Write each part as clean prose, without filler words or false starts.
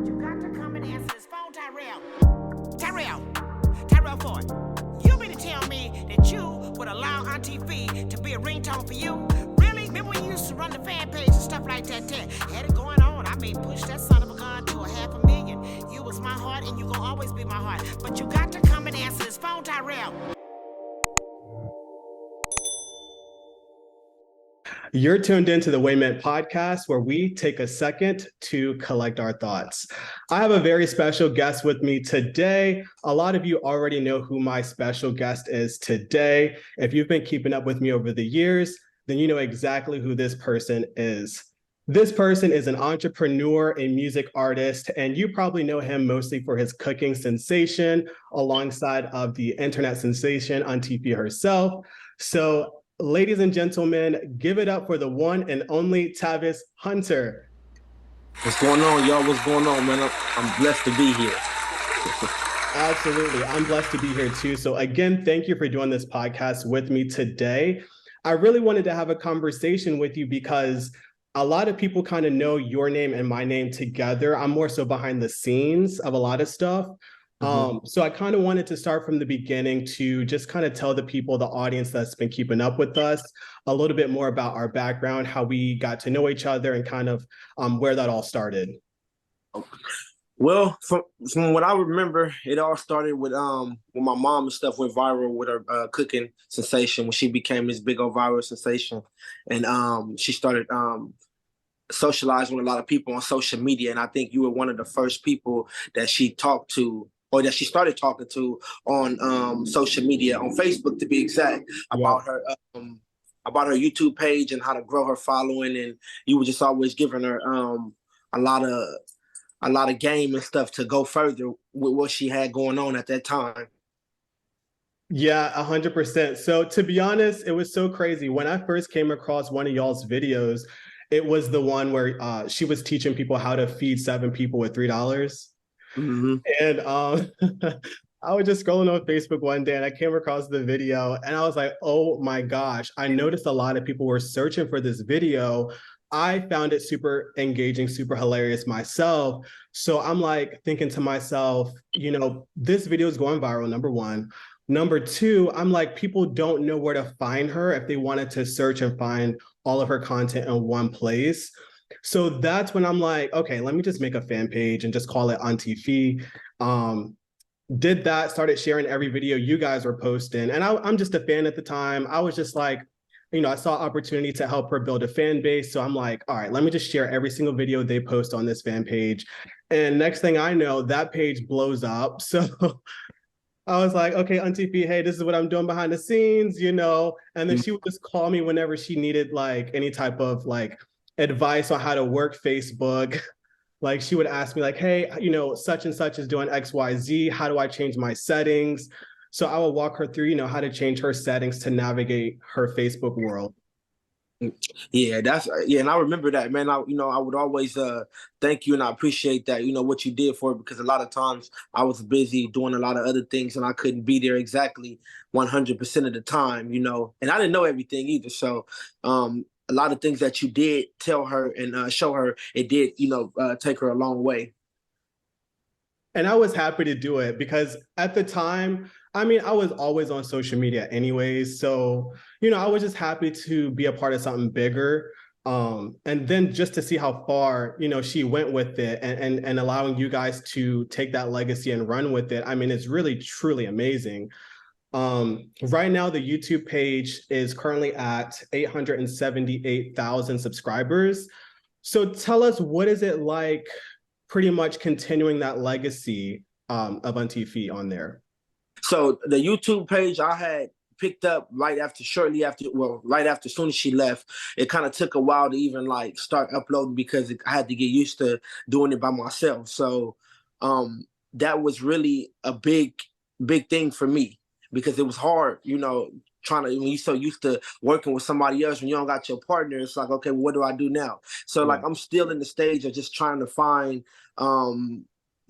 You got to come and answer this phone, Tyrell. Tyrell Ford. You mean to tell me that you would allow Auntie Fee to be a ringtone for you? Really? Remember when you used to run the fan page and stuff like that there? Had it going on. I mean, push that son of a gun to 500,000. You was my heart and you gonna always be my heart. But you got to come and answer this phone, Tyrell. You're tuned into the Wayment podcast, where we take a second to collect our thoughts. I have a very special guest with me today. A lot of you already know who my special guest is today. If you've been keeping up with me over the years, then you know exactly who this person is. This person is an entrepreneur, a music artist, and you probably know him mostly for his cooking sensation alongside of the internet sensation Auntie Fee herself. So, ladies and gentlemen, give it up for the one and only Tavis Hunter. What's going on, y'all? What's going on, man? I'm blessed to be here. Absolutely. I'm blessed to be here too. So again, thank you for doing this podcast with me today. I really wanted to have a conversation with you because a lot of people kind of know your name and my name together. I'm more so behind the scenes of a lot of stuff. So I kind of wanted to start from the beginning to just kind of tell the people, the audience that's been keeping up with us, a little bit more about our background, how we got to know each other, and kind of where that all started. Well, from what I remember, it all started with when my mom and stuff went viral with her cooking sensation, when she became this big old viral sensation, and she started socializing with a lot of people on social media. And I think you were one of the first people that she talked to, or that she started talking to on social media, on Facebook to be exact, about her YouTube page and how to grow her following. And you were just always giving her a lot of game and stuff to go further with what she had going on at that time. Yeah, 100%. So to be honest, it was so crazy. When I first came across one of y'all's videos, it was the one where she was teaching people how to feed 7 people with $3. Mm-hmm. And I was just scrolling on Facebook one day and I came across the video and I was like, oh my gosh, I noticed a lot of people were searching for this video. I found it super engaging, super hilarious myself. So I'm like thinking to myself, you know, this video is going viral, number one. Number two, I'm like, people don't know where to find her if they wanted to search and find all of her content in one place. So that's when I'm like, okay, let me just make a fan page and just call it Auntie Fee. Did that, started sharing every video you guys were posting. And I'm just a fan at the time. I was just like, you know, I saw opportunity to help her build a fan base. So I'm like, all right, let me just share every single video they post on this fan page. And next thing I know, that page blows up. So I was like, okay, Auntie Fee, hey, this is what I'm doing behind the scenes, you know? And then she would just call me whenever she needed like any type of like advice on how to work Facebook. Like she would ask me like, hey, you know, such and such is doing XYZ. How do I change my settings? So I will walk her through, you know, how to change her settings to navigate her Facebook world. Yeah, and I remember that, man. I would always thank you, and I appreciate that, you know, what you did for it, because a lot of times I was busy doing a lot of other things and I couldn't be there exactly 100% of the time, you know, and I didn't know everything either. So a lot of things that you did tell her and show her, it did, you know, take her a long way. And I was happy to do it because at the time, I mean, I was always on social media anyways. So, you know, I was just happy to be a part of something bigger. And then just to see how far, you know, she went with it and allowing you guys to take that legacy and run with it. I mean, it's really, truly amazing. Right now, the YouTube page is currently at 878,000 subscribers. So tell us, what is it like pretty much continuing that legacy of Auntie Fee on there? So the YouTube page I had picked up right after, as soon as she left. It kind of took a while to even like start uploading because I had to get used to doing it by myself. So that was really a big thing for me, because it was hard, you know, when you're so used to working with somebody else, when you don't got your partner, it's like, okay, what do I do now? So like, I'm still in the stage of just trying to find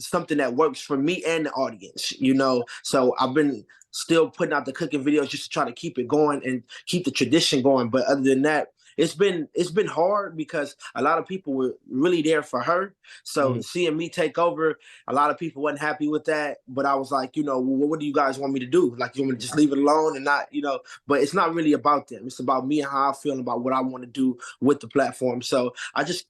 something that works for me and the audience, you know? So I've been still putting out the cooking videos just to try to keep it going and keep the tradition going. But other than that, it's been hard because a lot of people were really there for her. So seeing me take over, a lot of people wasn't happy with that. But I was like, well, what do you guys want me to do? Like, you want me to just leave it alone and not, but it's not really about them. It's about me and how I feel about what I want to do with the platform. So I just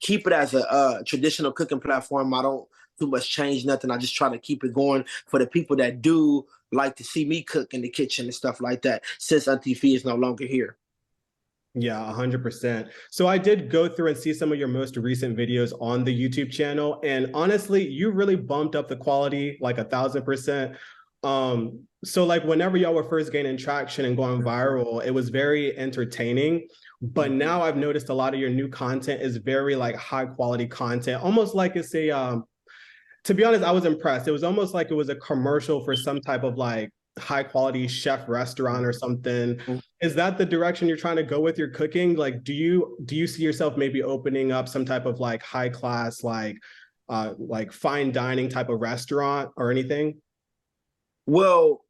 keep it as a traditional cooking platform. I don't too much change nothing. I just try to keep it going for the people that do like to see me cook in the kitchen and stuff like that, since Auntie Fee is no longer here. Yeah, 100%. So I did go through and see some of your most recent videos on the YouTube channel. And honestly, you really bumped up the quality like 1,000%. So like whenever y'all were first gaining traction and going viral, it was very entertaining. But now I've noticed a lot of your new content is very like high quality content, almost like it's a, to be honest, I was impressed. It was almost like it was a commercial for some type of like high quality chef restaurant or something. Is that the direction you're trying to go with your cooking? Like, do you see yourself maybe opening up some type of like high class, like fine dining type of restaurant or anything? Well,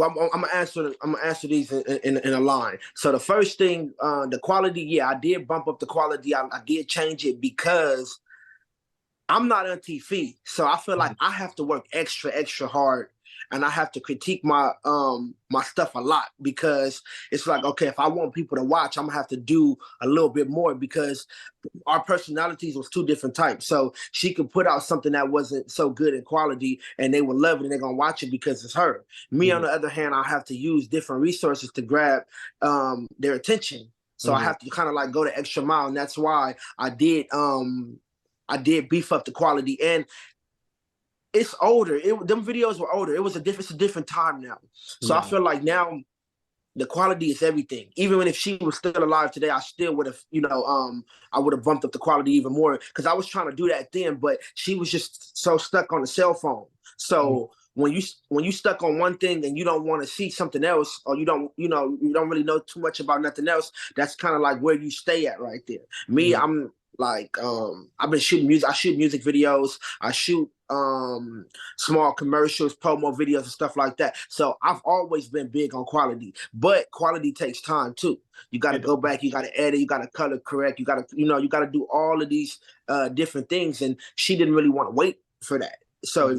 I'm gonna answer these in a line. So the first thing, the quality, yeah, I did bump up the quality. I did change it because I'm not Auntie Fee, so I feel like I have to work extra hard, and I have to critique my my stuff a lot, because it's like, okay, if I want people to watch, I'm gonna have to do a little bit more, because our personalities was two different types. So she could put out something that wasn't so good in quality, and they would love it, and they're gonna watch it because it's her. Me, on the other hand, I have to use different resources to grab their attention. So I have to kind of like go the extra mile, and that's why I did beef up the quality. And it's older. Them videos were older. It's a different time now. So I feel like now the quality is everything. Even if she was still alive today, I still would have, I would have bumped up the quality even more, because I was trying to do that then, but she was just so stuck on the cell phone. So when you stuck on one thing and you don't want to see something else, or you don't really know too much about nothing else, that's kind of like where you stay at right there. Me, I'm like, I've been shooting music. I shoot music videos. I shoot small commercials, promo videos, and stuff like that. So I've always been big on quality, but quality takes time too. You got to go back, you got to edit, you got to color correct, you got to, you got to do all of these different things. And she didn't really want to wait for that. So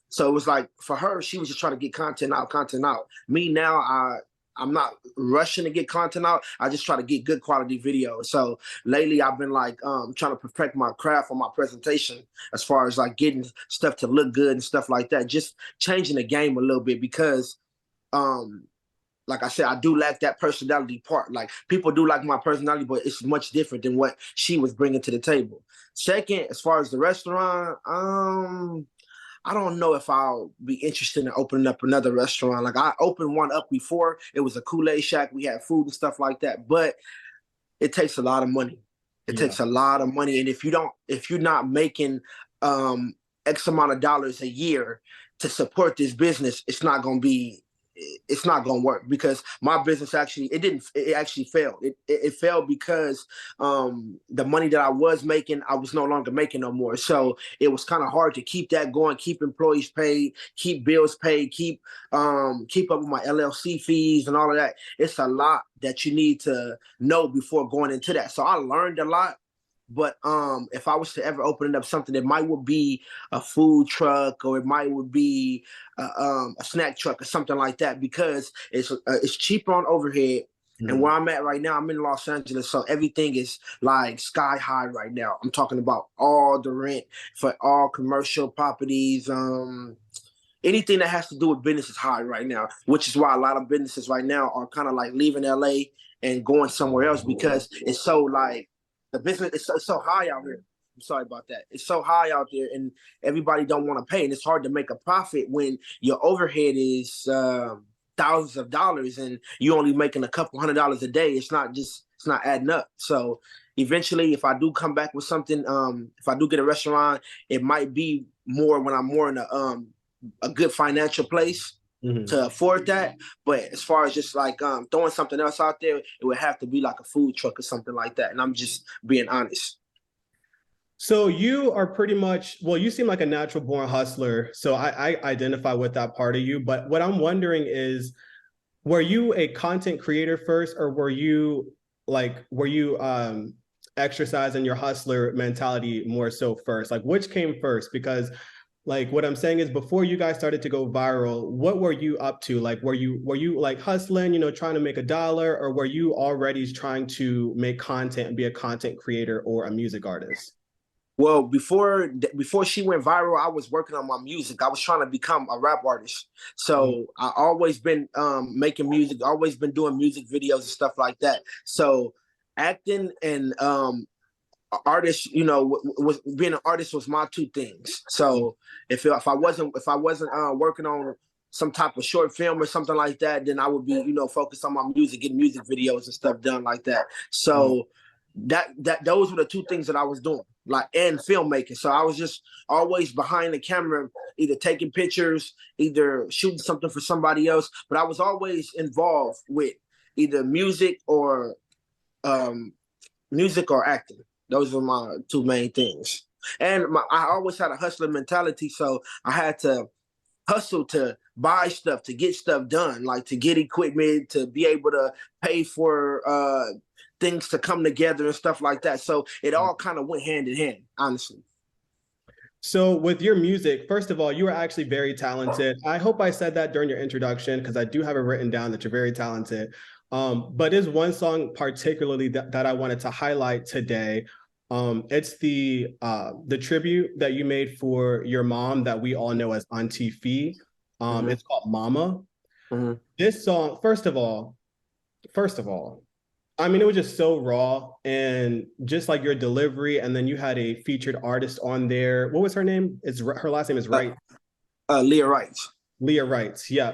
so it was like, for her, she was just trying to get content out. Me now, I'm not rushing to get content out. I just try to get good quality videos. So lately I've been like trying to perfect my craft on my presentation, as far as like getting stuff to look good and stuff like that. Just changing the game a little bit, because like I said, I do lack that personality part. Like, people do like my personality, but it's much different than what she was bringing to the table. Second, as far as the restaurant, I don't know if I'll be interested in opening up another restaurant. Like, I opened one up before. It was a Kool-Aid shack. We had food and stuff like that, but it takes a lot of money. It takes a lot of money. And if you're not making X amount of dollars a year to support this business, it's not going to work, because my business actually failed. It failed because the money that I was making, I was no longer making no more. So it was kind of hard to keep that going, keep employees paid, keep bills paid, keep up with my LLC fees and all of that. It's a lot that you need to know before going into that. So I learned a lot. But if I was to ever open up something, it might would be a food truck, or it might would be a snack truck or something like that, because it's cheaper on overhead. And where I'm at right now, I'm in Los Angeles, so everything is like sky high right now. I'm talking about all the rent for all commercial properties. Anything that has to do with business is high right now, which is why a lot of businesses right now are kind of like leaving LA and going somewhere else, because it's so like, the business is so high out here. I'm sorry about that. It's so high out there, and everybody don't want to pay. And it's hard to make a profit when your overhead is thousands of dollars and you're only making a couple $100s a day. It's not adding up. So eventually, if I do come back with something, if I do get a restaurant, it might be more when I'm more in a good financial place to afford that. But as far as just like throwing something else out there, it would have to be like a food truck or something like that. And I'm just being honest. So you are pretty much, well, you seem like a natural born hustler. So I identify with that part of you. But what I'm wondering is, were you a content creator first, or were you exercising your hustler mentality more so first? Like, which came first? Because like what I'm saying is, before you guys started to go viral, what were you up to? Like, were you like hustling, trying to make a dollar, or were you already trying to make content and be a content creator or a music artist? Well, before she went viral, I was working on my music. I was trying to become a rap artist. So I always been making music, always been doing music videos and stuff like that. So acting and artist, was being an artist was my two things. So if I wasn't working on some type of short film or something like that, then I would be focused on my music, getting music videos and stuff done like that. So that those were the two things that I was doing, like, and filmmaking. So I was just always behind the camera, either taking pictures, either shooting something for somebody else. But I was always involved with either music or acting. Those were my two main things. And I always had a hustler mentality, so I had to hustle to buy stuff, to get stuff done, like to get equipment, to be able to pay for things to come together and stuff like that. So it all kind of went hand in hand, honestly. So with your music, first of all, you are actually very talented. I hope I said that during your introduction, because I do have it written down that you're very talented. But there's one song particularly that I wanted to highlight today. It's the tribute that you made for your mom that we all know as Auntie Fee. It's called Mama. This song, first of all, I mean, it was just so raw, and just like your delivery, and then you had a featured artist on there. What was her name? Her last name is Wright. Leah Wright. Leah Wright, yeah.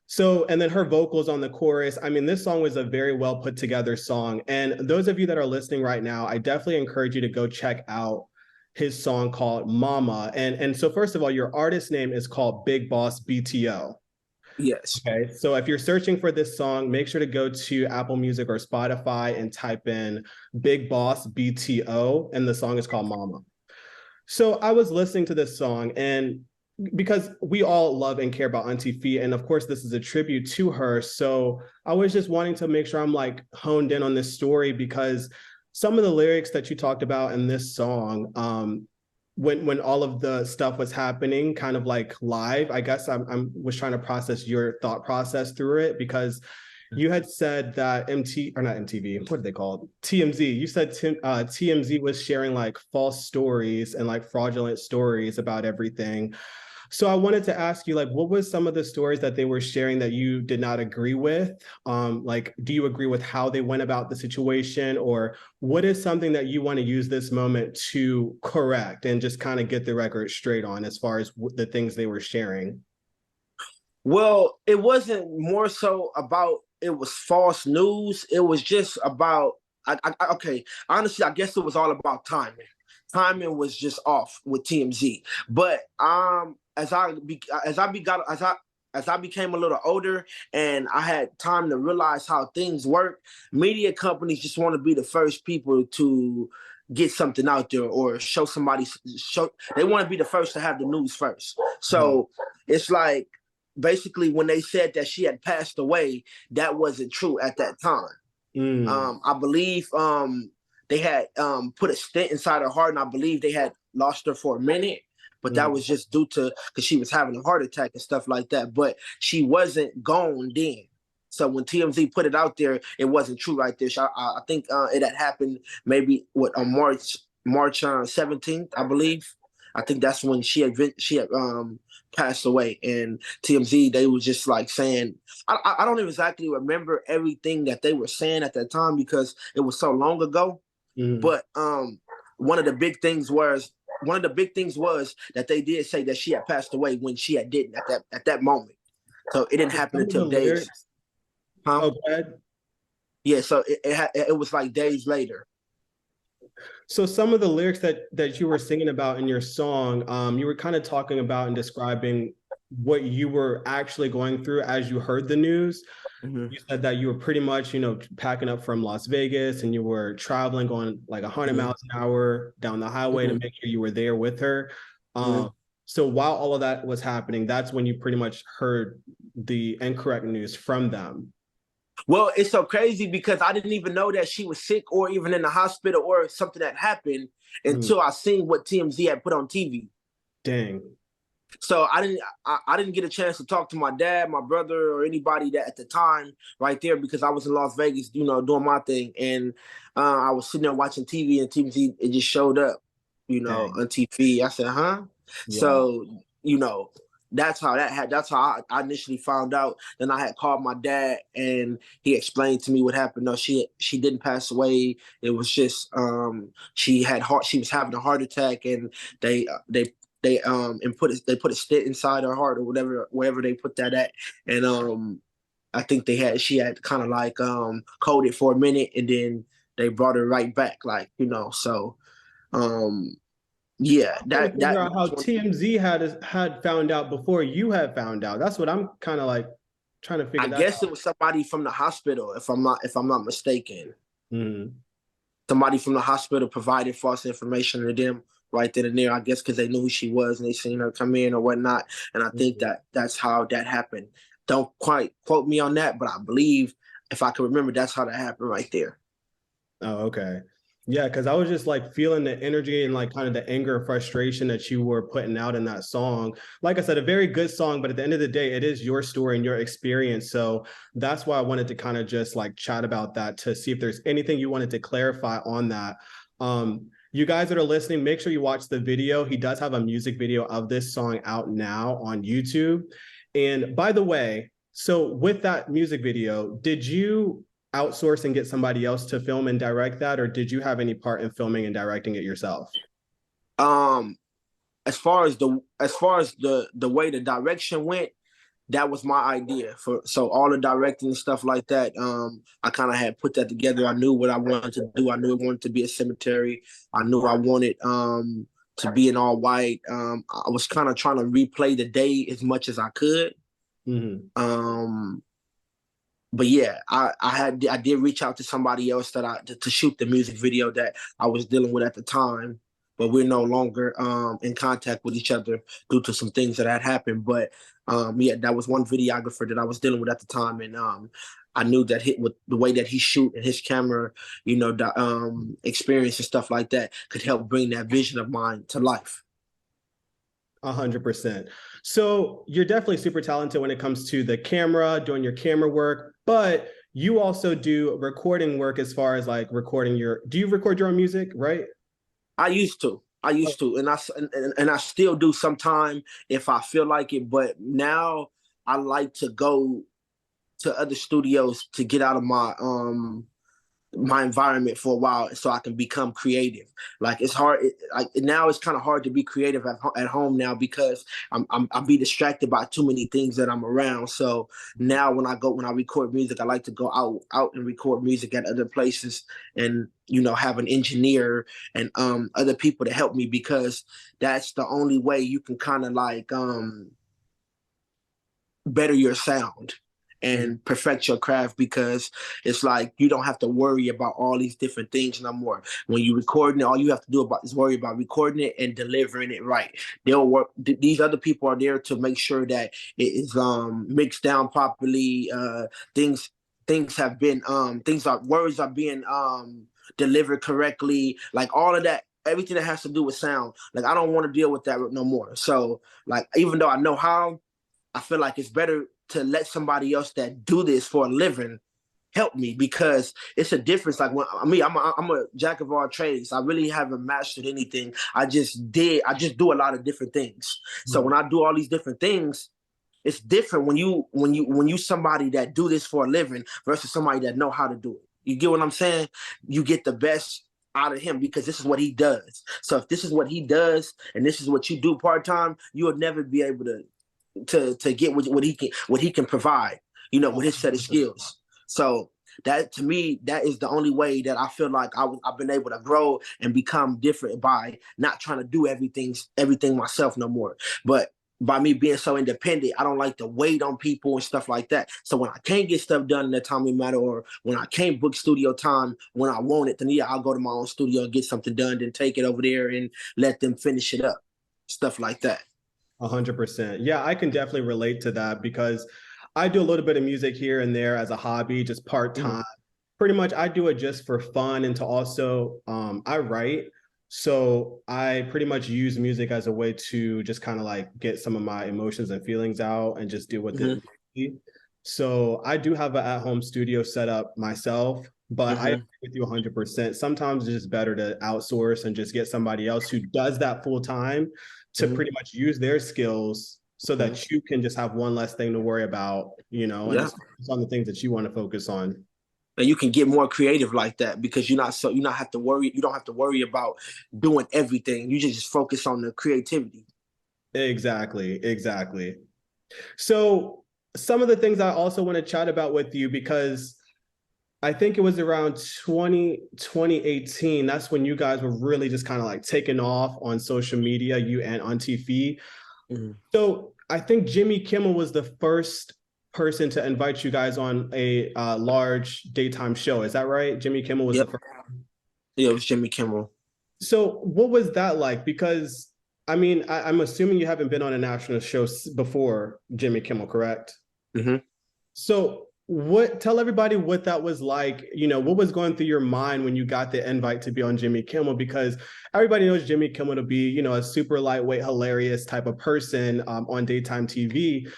So, and then her vocals on the chorus. I mean, this song was a very well put together song. And those of you that are listening right now, I definitely encourage you to go check out his song called Mama. And so first of all, your artist name is called Big Boss BTO. Yes. Okay. So if you're searching for this song, make sure to go to Apple Music or Spotify and type in Big Boss BTO, and the song is called Mama. So I was listening to this song, and because we all love and care about Auntie Fee, and of course this is a tribute to her. So I was just wanting to make sure I'm like honed in on this story, because some of the lyrics that you talked about in this song, when all of the stuff was happening kind of like live, I guess I was trying to process your thought process through it, because you had said that TMZ, you said TMZ was sharing like false stories and like fraudulent stories about everything. So I wanted to ask you, like, what was some of the stories that they were sharing that you did not agree with? Like, do you agree with how they went about the situation, or what is something that you want to use this moment to correct and just kind of get the record straight on as far as the things they were sharing? Well, it wasn't more so about it was false news. It was just about, okay, honestly, I guess it was all about timing. Timing was just off with TMZ. But as I became a little older and I had time to realize how things work, media companies just want to be the first people to get something out there or show somebody. They want to be the first to have the news first. So it's like, basically, when they said that she had passed away, that wasn't true at that time. I believe they had put a stent inside her heart, and I believe they had lost her for a minute. But that was just due to because she was having a heart attack and stuff like that. But she wasn't gone then. So when TMZ put it out there, it wasn't true right there. I think it had happened maybe on March 17th, I believe. I think that's when she had passed away. And TMZ, they were just like saying, I don't exactly remember everything that they were saying at that time because it was so long ago. But one of the big things was that they did say that she had passed away when she had didn't at that moment. So it didn't happen until days. Oh, go ahead. Yeah, so it was like days later. So some of the lyrics that you were singing about in your song, you were kind of talking about and describing what you were actually going through as you heard the news. You said that you were pretty much, packing up from Las Vegas, and you were traveling, going like 100 miles an hour down the highway to make sure you were there with her. So while all of that was happening, that's when you pretty much heard the incorrect news from them? Well, it's so crazy because I didn't even know that she was sick or even in the hospital or something that happened until I seen what TMZ had put on TV. Dang. So I didn't get a chance to talk to my dad, my brother, or anybody that at the time right there because I was in Las Vegas, doing my thing, and I was sitting there watching TV, and TMZ it just showed up, Dang. Auntie Fee. I said, huh? Yeah. So that's how I initially found out. Then I had called my dad, and he explained to me what happened. No, she didn't pass away. It was just she was having a heart attack, and they put a stent inside her heart or wherever they put that at, and I think she had kind of like coded for a minute, and then they brought her right back, so yeah, I'm trying to figure out how TMZ had found out before you had found out. That's what I'm kind of like trying to figure I that guess out. it was somebody from the hospital, if I'm not mistaken. Mm-hmm. Somebody from the hospital provided false information to them right then and there, I guess, because they knew who she was and they seen her come in or whatnot. And I think that's how that happened. Don't quite quote me on that, but I believe, if I can remember, that's how that happened right there. Oh, okay. Yeah, because I was just like feeling the energy and like kind of the anger and frustration that you were putting out in that song. Like I said, a very good song, but at the end of the day, it is your story and your experience. So that's why I wanted to kind of just like chat about that to see if there's anything you wanted to clarify on that. You guys that are listening, make sure you watch the video. He does have a music video of this song out now on YouTube. And by the way, so with that music video, did you outsource and get somebody else to film and direct that, or did you have any part in filming and directing it yourself? As far as the way the direction went, that was my idea so all the directing and stuff like that. I kind of had put that together. I knew what I wanted to do. I knew it wanted to be a cemetery. I knew I wanted to be in all white. I was kind of trying to replay the day as much as I could. Mm-hmm. But yeah, I did reach out to somebody else to shoot the music video that I was dealing with at the time, but we're no longer in contact with each other due to some things that had happened. But yeah, that was one videographer that I was dealing with at the time, and I knew that with the way that he shoot and his camera, experience and stuff like that could help bring that vision of mine to life. 100%. So you're definitely super talented when it comes to the camera, doing your camera work, but you also do recording work as far as like do you record your own music, right? I used to, and I still do sometime if I feel like it, but now I like to go to other studios to get out of my environment for a while so I can become creative. Like it's hard. Now it's kind of hard to be creative at home now because I'll be distracted by too many things that I'm around. So now when I record music, I like to go out and record music at other places and, have an engineer and other people to help me because that's the only way you can kind of like better your sound and perfect your craft, because it's like you don't have to worry about all these different things no more. When you're recording it, all you have to do is worry about recording it and delivering it right. They'll work. These other people are there to make sure that it is mixed down properly. Words are being delivered correctly. Like all of that, everything that has to do with sound. Like I don't want to deal with that no more. So like even though I know how, I feel like it's better to let somebody else that do this for a living help me, because it's a difference. Like I'm a jack of all trades. I really haven't mastered anything. I just do a lot of different things. So when I do all these different things, it's different when you somebody that do this for a living versus somebody that know how to do it. You get what I'm saying? You get the best out of him because this is what he does. So if this is what he does and this is what you do part-time, you will never be able to get what he can provide, with his set of skills. So that to me, that is the only way that I feel like I've been able to grow and become different, by not trying to do everything myself no more. But by me being so independent, I don't like to wait on people and stuff like that. So when I can't get stuff done in a timely manner, or when I can't book studio time when I want it, then yeah, I'll go to my own studio and get something done, then take it over there and let them finish it up. Stuff like that. 100%. Yeah, I can definitely relate to that because I do a little bit of music here and there as a hobby, just part-time. Pretty much I do it just for fun and to also I write. So I pretty much use music as a way to just kind of like get some of my emotions and feelings out and just deal with it. So I do have an at-home studio set up myself, but I agree with you 100%. Sometimes it's just better to outsource and just get somebody else who does that full time to pretty much use their skills so that you can just have one less thing to worry about, and just focus on the things that you want to focus on. And you can get more creative like that because you don't have to worry about doing everything. You just focus on the creativity. Exactly. So some of the things I also want to chat about with you, because I think it was around 2018. That's when you guys were really just kind of like taking off on social media, you and Auntie Fee. So I think Jimmy Kimmel was the first person to invite you guys on a large daytime show. Is that right? Jimmy Kimmel was the first. Yeah, it was Jimmy Kimmel. So what was that like? Because I mean, I'm assuming you haven't been on a national show before Jimmy Kimmel, correct? So tell everybody what that was like, what was going through your mind when you got the invite to be on Jimmy Kimmel, because everybody knows Jimmy Kimmel to be, a super lightweight, hilarious type of person on daytime TV.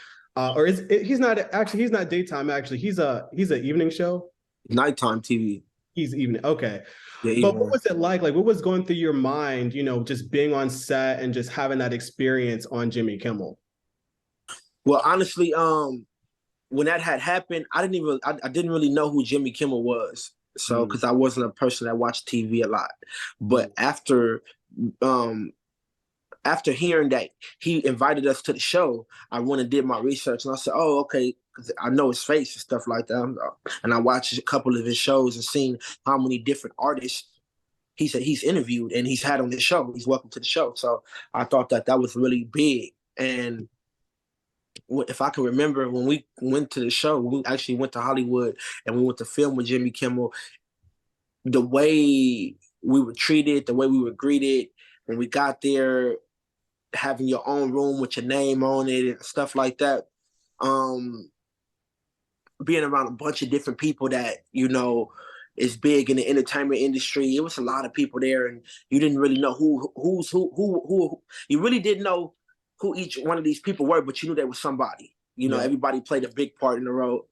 He's not daytime, actually. He's an evening show. Nighttime TV. He's evening. Okay. Yeah, but what was it like? Like, what was going through your mind, just being on set and just having that experience on Jimmy Kimmel? Well, honestly, when that had happened, I didn't really know who Jimmy Kimmel was. So, because I wasn't a person that watched TV a lot. But after hearing that he invited us to the show, I went and did my research, and I said, "Oh, okay," because I know his face and stuff like that. And I watched a couple of his shows and seen how many different artists he's interviewed and he's had on the show. He's welcome to the show. So I thought that was really big. And if I can remember, when we went to the show, we actually went to Hollywood and we went to film with Jimmy Kimmel. The way we were treated, the way we were greeted when we got there, having your own room with your name on it and stuff like that. Being around a bunch of different people that, is big in the entertainment industry. It was a lot of people there, and you didn't really know who. You really didn't know who each one of these people were, but you knew they were somebody. Everybody played a big part in the role,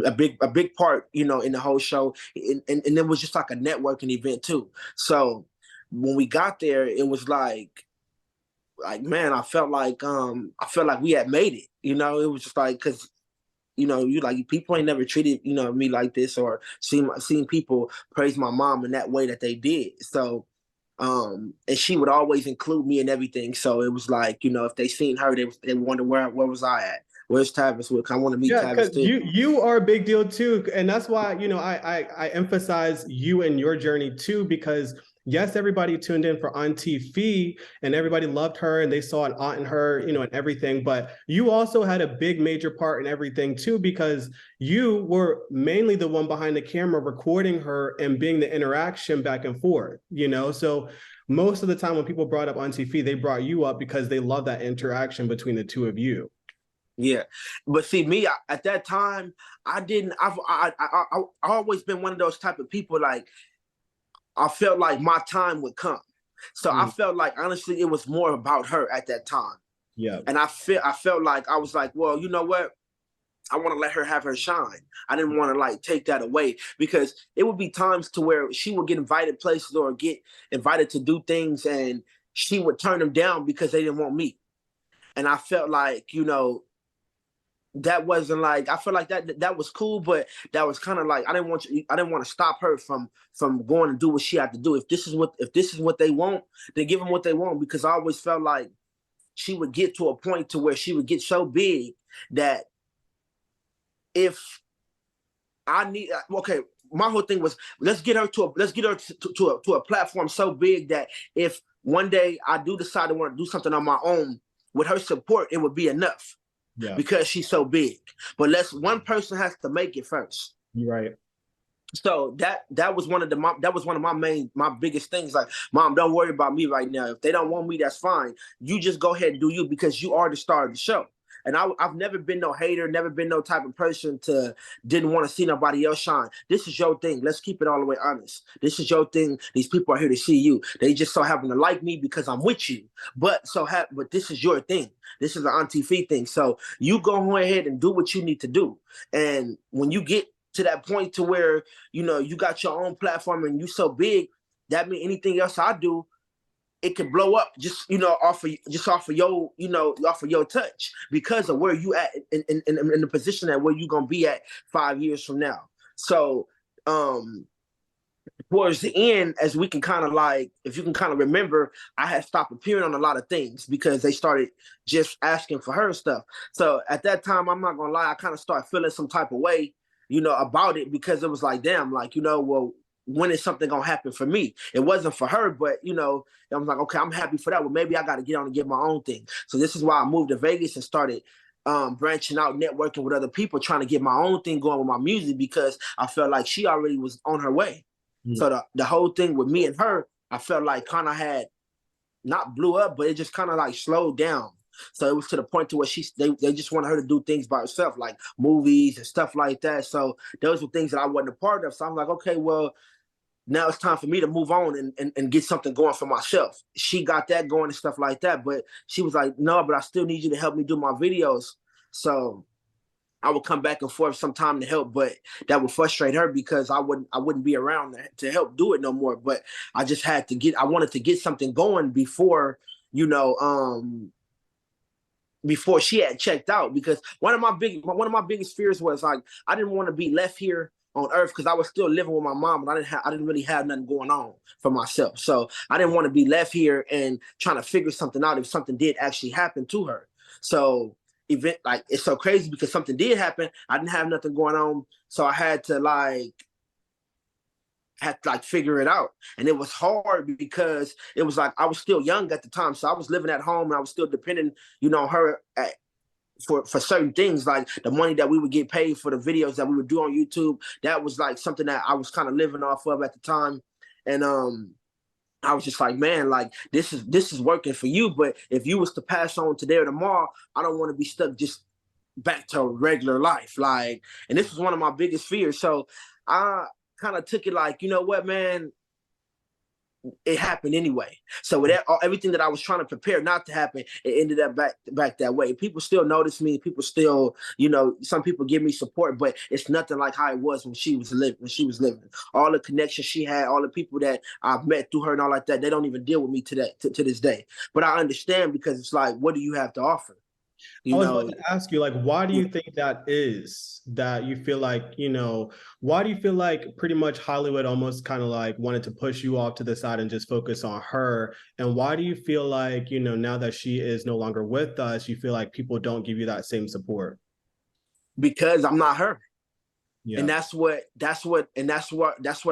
a big part, in the whole show. And it was just like a networking event too. So when we got there, it was like, man, I felt like we had made it. It was just like, because people ain't never treated me like this, or seen people praise my mom in that way that they did. So and she would always include me in everything. So it was like, if they seen her, they wonder where was I at. Where's Tavis? I want to meet Tavis too. You are a big deal too, and that's why I emphasize you and your journey too, because yes, everybody tuned in for Auntie Fee and everybody loved her and they saw an aunt in her, and everything. But you also had a big major part in everything too, because you were mainly the one behind the camera recording her and being the interaction back and forth, So most of the time when people brought up Auntie Fee, they brought you up because they love that interaction between the two of you. Yeah, but see, me at that time, I've always been one of those type of people, like, I felt like my time would come. So I felt like, honestly, it was more about her at that time. Yeah. And I felt like, I was like, well, you know what? I want to let her have her shine. I didn't want to take that away, because it would be times to where she would get invited places or get invited to do things and she would turn them down because they didn't want me. And I felt like, that wasn't like, I feel like that was cool, but that was kind of like, I didn't want to stop her from going to do what she had to do. If this is what they want, then give them what they want, because I always felt like she would get to a point to where she would get so big that if I need, my whole thing was, let's get her to a platform so big that if one day I do decide to want to do something on my own, with her support, it would be enough. Yeah. Because she's so big. But one person has to make it first. You're right. So that was one of my biggest things. Like, Mom, don't worry about me right now. If they don't want me, that's fine. You just go ahead and do you, because you are the star of the show. And I've never been no hater, never been no type of person to didn't want to see nobody else shine. This is your thing. Let's keep it all the way honest. This is your thing. These people are here to see you. They just so happen to like me because I'm with you. But this is your thing. This is an Auntie Fee thing. So you go ahead and do what you need to do. And when you get to that point to where, you know, you got your own platform and you so big, that means anything else I do, it can blow up just, you know, off of your, you know, off of your touch because of where you at in the position that where you gonna be at 5 years from now. So towards the end, as we can kind of like, if you can kind of remember, I had stopped appearing on a lot of things because they started just asking for her stuff. So at that time, I'm not gonna lie, I kind of started feeling some type of way, you know, about it, because it was like, damn, like, you know, well, when is something gonna happen for me? It wasn't for her, but, you know, I was like, okay, I'm happy for that. Well, maybe I got to get on and get my own thing. So this is why I moved to Vegas and started branching out, networking with other people, trying to get my own thing going with my music, because I felt like she already was on her way. Mm-hmm. So the whole thing with me and her, I felt like kind of had not blew up, but it just kind of like slowed down. So it was to the point to where they just wanted her to do things by herself, like movies and stuff like that. So those were things that I wasn't a part of. So I'm like, okay, well, now it's time for me to move on and get something going for myself. She got that going and stuff like that. But she was like, no, but I still need you to help me do my videos. So I would come back and forth sometime to help, but that would frustrate her because I wouldn't be around to help do it no more. But I just had to I wanted to get something going before, you know, before she had checked out, because one of my biggest fears was like, I didn't want to be left here on earth, because I was still living with my mom, but I didn't really have nothing going on for myself. So I didn't want to be left here and trying to figure something out if something did actually happen to her. So it's so crazy because something did happen. I didn't have nothing going on. So I had to figure it out. And it was hard because it was like I was still young at the time. So I was living at home and I was still depending, you know, on her for certain things, like the money that we would get paid for the videos that we would do on YouTube. That was like something that I was kind of living off of at the time. And I was just like, man, like this is working for you. But if you was to pass on today or tomorrow, I don't want to be stuck just back to regular life. Like, and this was one of my biggest fears. So I kind of took it like, you know what, man, it happened anyway. So with everything that I was trying to prepare not to happen, it ended up back that way. People still notice me. People still, you know, some people give me support, but it's nothing like how it was when she was living. All the connections she had, all the people that I've met through her and all like that, they don't even deal with me to this day. But I understand, because it's like, what do you have to offer? I was about to ask you, like, why do you think that is, that you feel like, you know, why do you feel like pretty much Hollywood almost kind of like wanted to push you off to the side and just focus on her? And why do you feel like, you know, now that she is no longer with us, you feel like people don't give you that same support? Because I'm not her. Yeah. And that's what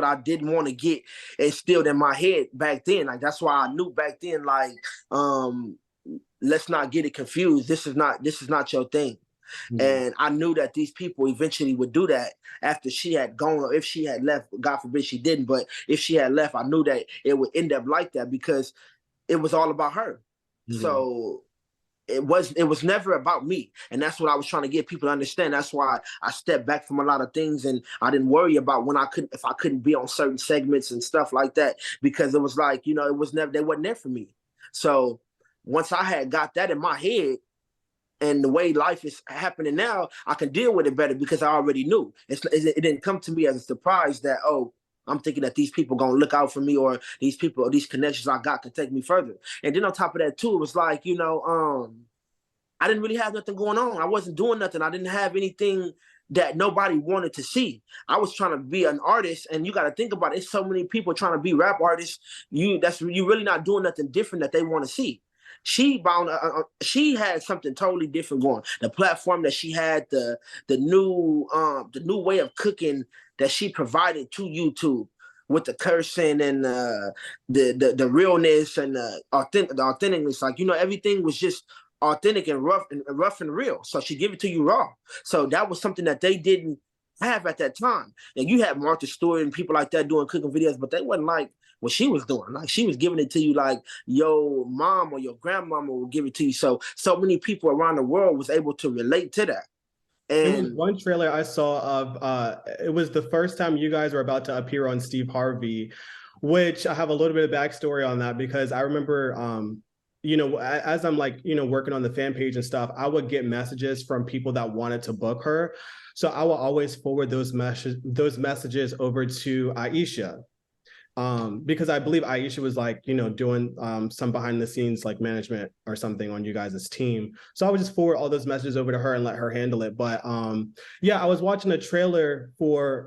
I didn't want to get instilled in my head back then. Like, that's why I knew back then, like, let's not get it confused. This is not your thing. Mm-hmm. And I knew that these people eventually would do that after she had gone, or if she had left. God forbid she didn't, but if she had left, I knew that it would end up like that because it was all about her. Mm-hmm. So it was never about me. And that's what I was trying to get people to understand. That's why I stepped back from a lot of things, and I didn't worry about if I couldn't be on certain segments and stuff like that, because it was like, you know, they wasn't there for me. So once I had got that in my head, and the way life is happening now, I can deal with it better because I already knew. It didn't come to me as a surprise that, oh, I'm thinking that these people gonna look out for me, or these people or these connections I got can take me further. And then on top of that too, it was like, you know, I didn't really have nothing going on. I wasn't doing nothing. I didn't have anything that nobody wanted to see. I was trying to be an artist, and you got to think about it. It's so many people trying to be rap artists. You really not doing nothing different that they want to see. She had something totally different going. The platform that she had, the new way of cooking that she provided to YouTube, with the cursing and the realness and the authenticness. Like, you know, everything was just authentic and rough and real. So she give it to you raw. So that was something that they didn't have at that time. And you had Martha Stewart and people like that doing cooking videos, but they wasn't like what she was doing. Like she was giving it to you like your mom or your grandmama would give it to you. So many people around the world was able to relate to that. There was And one trailer I saw of it was the first time you guys were about to appear on Steve Harvey, which I have a little bit of backstory on that because I remember as I'm like, working on the fan page and stuff, I would get messages from people that wanted to book her. So I will always forward those messages over to Aisha. Because I believe Aisha was like, doing some behind the scenes like management or something on you guys' team. So I would just forward all those messages over to her and let her handle it. But yeah, I was watching a trailer for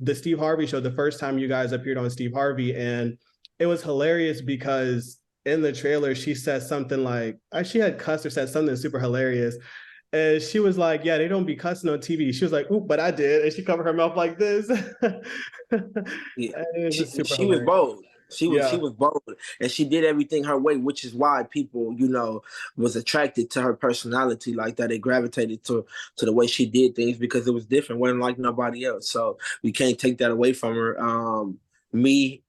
the Steve Harvey show the first time you guys appeared on Steve Harvey, and it was hilarious because in the trailer she said something like she had cussed or said something super hilarious. And she was like, yeah, they don't be cussing on TV. She was like, oop, but I did. And she covered her mouth like this. yeah, Super she was hilarious. bold. She Yeah. was bold, and she did everything her way, which is why people, was attracted to her personality like that. They gravitated to the way she did things because it was different, wasn't like nobody else. So we can't take that away from her. Me,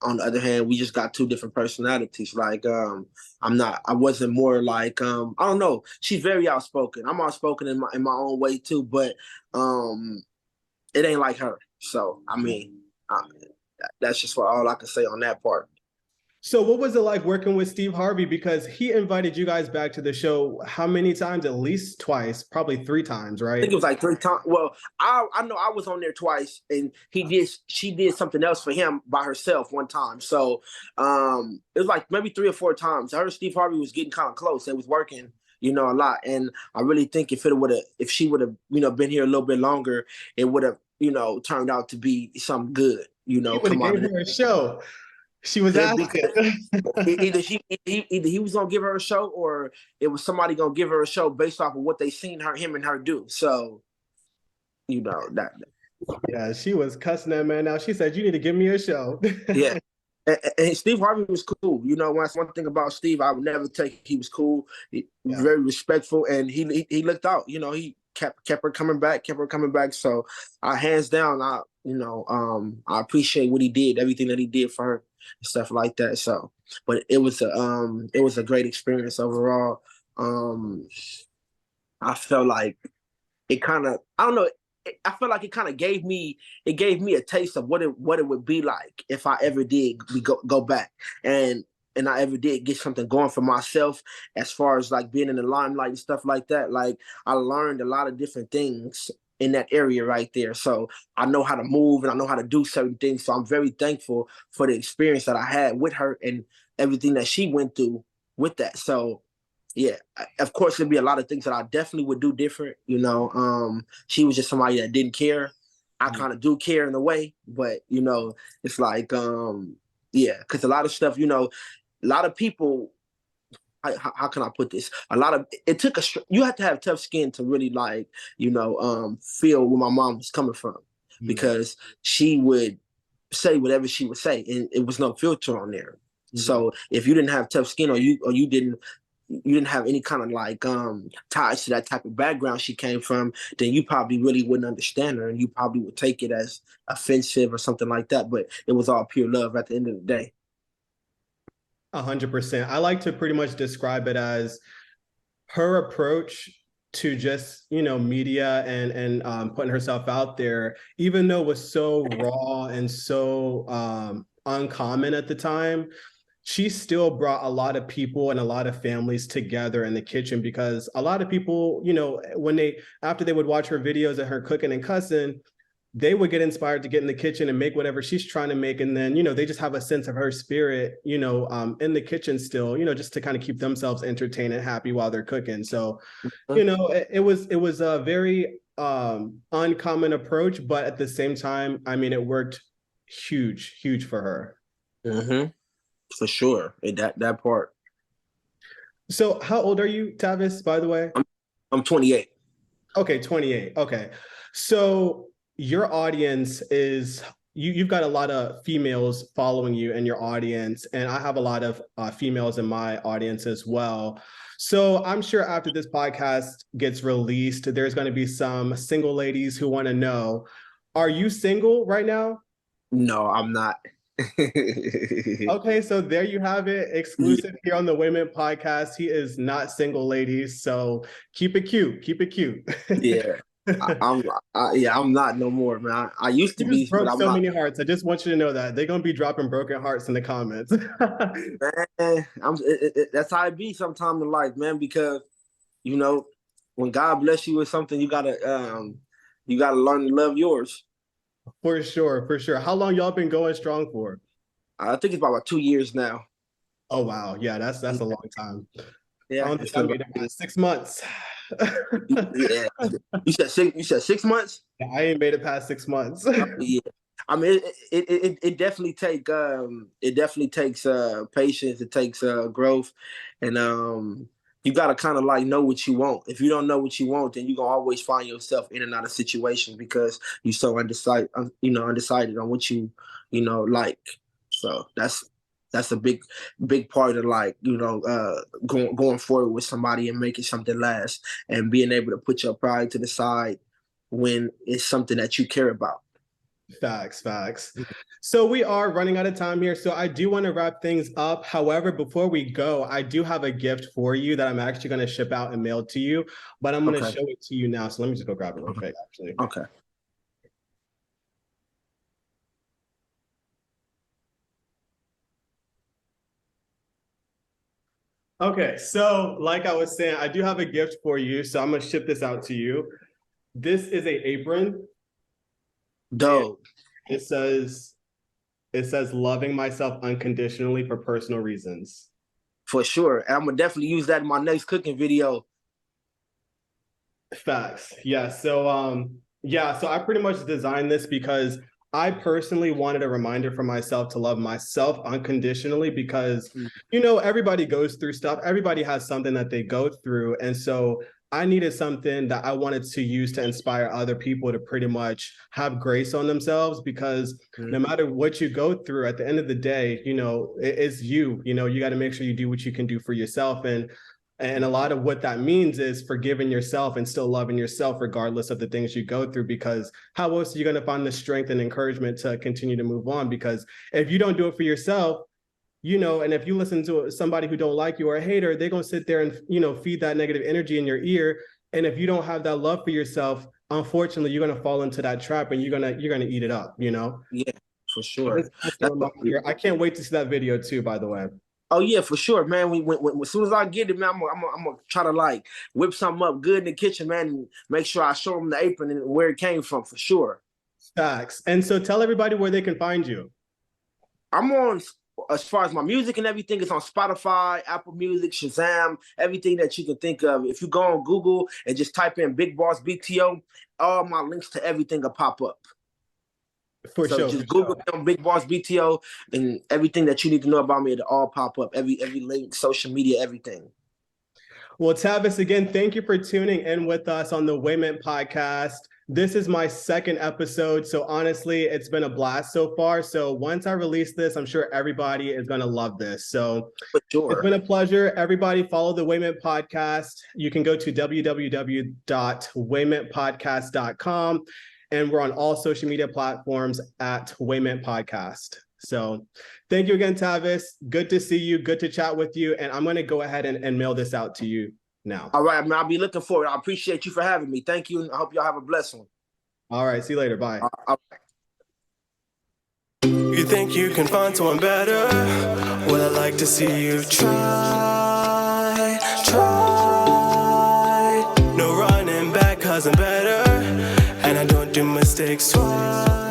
on the other hand, we just got two different personalities. Like, I wasn't more like, I don't know. She's very outspoken. I'm outspoken in my own way too, but it ain't like her. So, I mean, that's just all I can say on that part. So what was it like working with Steve Harvey? Because he invited you guys back to the show how many times? At least twice, probably 3 times, I right? think it was like 3 times. Well, I know I was on there twice, and she did something else for him by herself one time. So it was like maybe 3 or 4 times. Her and Steve Harvey was getting kind of close. They was working, a lot. And I really think if she would have, been here a little bit longer, it would have, turned out to be something good, He would have come out gave of it. her a show. She was Could asking. because either he was gonna give her a show or it was somebody gonna give her a show based off of what they seen him and her do. So that. Yeah, she was cussing that man out. She said, "You need to give me a show." Yeah. And Steve Harvey was cool. That's one thing about Steve I would never take. He was cool, Yeah. very respectful, and he looked out. He kept her coming back, So hands down, I appreciate what he did, everything that he did for her and stuff like that. So, but it was a great experience overall. I felt like it kind of, I don't know. I feel like it kind of gave me a taste of what it would be like if I ever did go back and I ever did get something going for myself as far as like being in the limelight and stuff like that. Like I learned a lot of different things in that area right there. So I know how to move and I know how to do certain things. So I'm very thankful for the experience that I had with her and everything that she went through with that. So yeah, of course, there'd be a lot of things that I definitely would do different. She was just somebody that didn't care. I kind of do care in a way, but it's like, yeah, because a lot of stuff, a lot of people. How can I put this? You have to have tough skin to really like, feel where my mom was coming from, because she would say whatever she would say, and it was no filter on there. Mm-hmm. So if you didn't have tough skin, or you didn't have any kind of like ties to that type of background she came from, then you probably really wouldn't understand her, and you probably would take it as offensive or something like that. But it was all pure love at the end of the day. 100%. I like to pretty much describe it as her approach to just media and putting herself out there, even though it was so raw and so uncommon at the time. She still brought a lot of people and a lot of families together in the kitchen, because a lot of people, after they would watch her videos of her cooking and cussing, they would get inspired to get in the kitchen and make whatever she's trying to make. And then, they just have a sense of her spirit, in the kitchen still, just to kind of keep themselves entertained and happy while they're cooking. So, it was a very uncommon approach, but at the same time, I mean, it worked huge for her. Mm-hmm. For sure, that part. So how old are you, Tavis, by the way? I'm 28. Okay, 28. Okay. So your audience is, you've got a lot of females following you in your audience, and I have a lot of females in my audience as well. So I'm sure after this podcast gets released, there's going to be some single ladies who want to know, are you single right now? No, I'm not. Okay, so there you have it, exclusive here on the Wayment podcast. He is not single, ladies, so keep it cute, keep it cute. Yeah. I'm not no more, man. I used to You just be, but broke I'm so not. many hearts. I just want you to know that they're gonna be dropping broken hearts in the comments. Man, that's how it be sometime in life, man. Because you know, when God bless you with something, you gotta learn to love yours. For sure, for sure. How long y'all been going strong for? I think it's about 2 years now. Oh wow, yeah, that's a long time. I Yeah, don't think I made it past 6 months. yeah. You said 6 months. I ain't made it past 6 months. Yeah. I mean, it definitely takes patience. It takes growth, and you gotta kind of like know what you want. If you don't know what you want, then you're gonna always find yourself in and out of situations because you're so undecided on what like. So that's a big part of like going forward with somebody and making something last and being able to put your pride to the side when it's something that you care about. Facts, facts. So we are running out of time here. So I do want to wrap things up. However, before we go, I do have a gift for you that I'm actually going to ship out and mail to you, but I'm going to show it to you now. So let me just go grab it real quick, actually. Okay. Okay, so like I was saying, I do have a gift for you. So I'm going to ship this out to you. This is a apron. Dope. It says loving myself unconditionally for personal reasons. For sure. I'm gonna definitely use that in my next cooking video. Facts. Yeah. So so I pretty much designed this because I personally wanted a reminder for myself to love myself unconditionally because everybody goes through stuff. Everybody has something that they go through. And so I needed something that I wanted to use to inspire other people to pretty much have grace on themselves because no matter what you go through, at the end of the day, it's you. You got to make sure you do what you can do for yourself. And a lot of what that means is forgiving yourself and still loving yourself regardless of the things you go through, because how else are you going to find the strength and encouragement to continue to move on? Because if you don't do it for yourself, and if you listen to somebody who don't like you or a hater, they're going to sit there and, feed that negative energy in your ear. And if you don't have that love for yourself, unfortunately, you're going to fall into that trap and you're going to eat it up, Yeah, for sure. I can't wait to see that video too, by the way. Oh yeah, for sure, man. As soon as I get it, man, I'm gonna try to like whip something up good in the kitchen, man, and make sure I show them the apron and where it came from, for sure. Facts. And so tell everybody where they can find you. I'm on, as far as my music and everything, it's on Spotify, Apple Music, Shazam, everything that you can think of. If you go on Google and just type in Big Boss BTO, all my links to everything will pop up. For sure. Just Google them, Big Boss BTO, and everything that you need to know about me, it'll all pop up. Every link, social media, everything. Well, Tavis, again, thank you for tuning in with us on the Wayment podcast. This is my second episode. So honestly, it's been a blast so far. So once I release this, I'm sure everybody is going to love this. So for sure. It's been a pleasure. Everybody follow the Wayment podcast. You can go to www.waymentpodcast.com. And we're on all social media platforms at Wayment Podcast. So thank you again, Tavis. Good to see you. Good to chat with you. And I'm going to go ahead and mail this out to you now. All right, man. I'll be looking forward. I appreciate you for having me. Thank you. And I hope y'all have a blessed one. All right. See you later. Bye. All right. You think you can find someone better? Well, I'd like to see you try. No running back, 'cause I'm better. And I don't do mistakes twice.